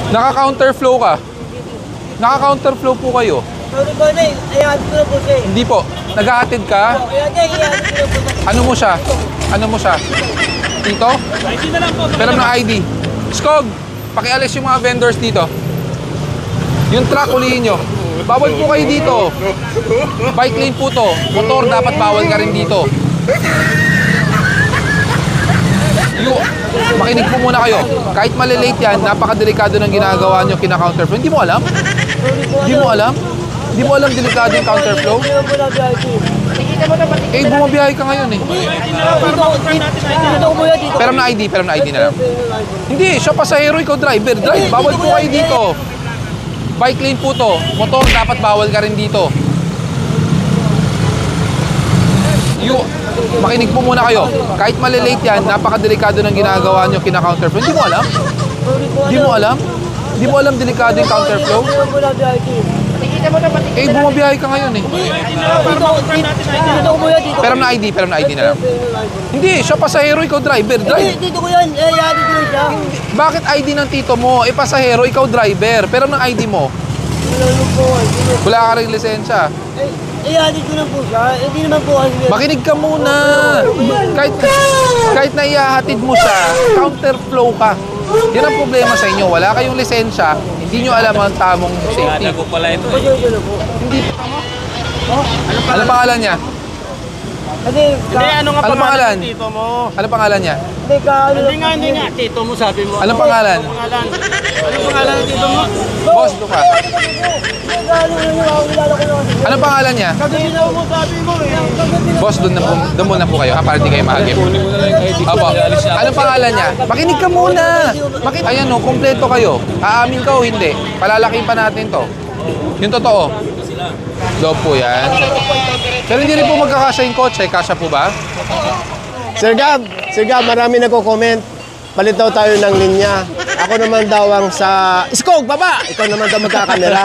Naka-counterflow ka. Naka-counterflow po kayo. Sorry po na, ihatid ko na po siya. Hindi po. Naghahatid ka? Ihatid ko na po. Ano mo siya? Ano mo siya? Dito? ID na lang po. Pero ng ID. Skog, pakialis yung mga vendors dito. Yung truck, ulihin nyo. Bawal po kayo dito. Bike lane po to. Motor, dapat bawal ka rin dito. Makinig po muna kayo. Kahit malilate yan, napakadelikado ng ginagawa nyo kina-counterflow. Hindi mo alam? Hindi mo alam? Hindi mo alam delikado yung counterflow? Eh, bumabiyahe ka ngayon eh. Pero na ID na lang. Hindi, siya pasahero, ikaw driver. Drive, bawal po kayo dito. Bike lane po to. Motor, dapat bawal ka rin dito. Makinig po muna kayo. Kahit malilate yan, napakadelikado ng ginagawa nyo kina-counterflow. Hindi mo alam? Hindi mo alam? Hindi mo alam delikado yung counterflow? Eh, bumabiyahe ka ngayon eh. Pero na ID na lang. Hindi, siya pasahero, ikaw driver. Drive. Dito ko yan, ihatid ko na siya. Bakit ID ng tito mo? Eh, pasahero, ikaw driver. Pero ng ID mo? Wala ka rin lisensya. Ihatid ko na po siya. Hindi naman po kasi. Makinig ka muna. Kahit na ihahatid mo siya, counterflow ka. Yan ang problema sa inyo. Wala kayong lisensya, hindi nyo alam ang tamong safety. Ko pala ito eh. Hindi. Ano pangalan niya? Kasi, Hindi, ano nga Ano pangalan? pangalan ng tito mo? Ano pangalan niya? Hindi nga, tito mo sabi mo. Anong pangalan? Anong pangalan ng tito mo? Boss, doon ka. Anong pangalan niya? Tito mo sabi mo eh. Boss, doon muna po kayo ha, para di kayo mahagip. Kunin mo na lang yung ID ko. Opo. Anong pangalan niya? Makinig ka muna. Ayan o, kompleto kayo. Aamin ka o hindi? Palalaki pa natin to. Yung totoo. Loob po yan. Pero hindi rin po magkakasya yung kotse. Kasya po ba? Sir Gab, marami nagko-comment. Palit daw tayo ng linya. Ako naman daw ang sa... Iskog, baba! Ikaw naman daw magkakamera.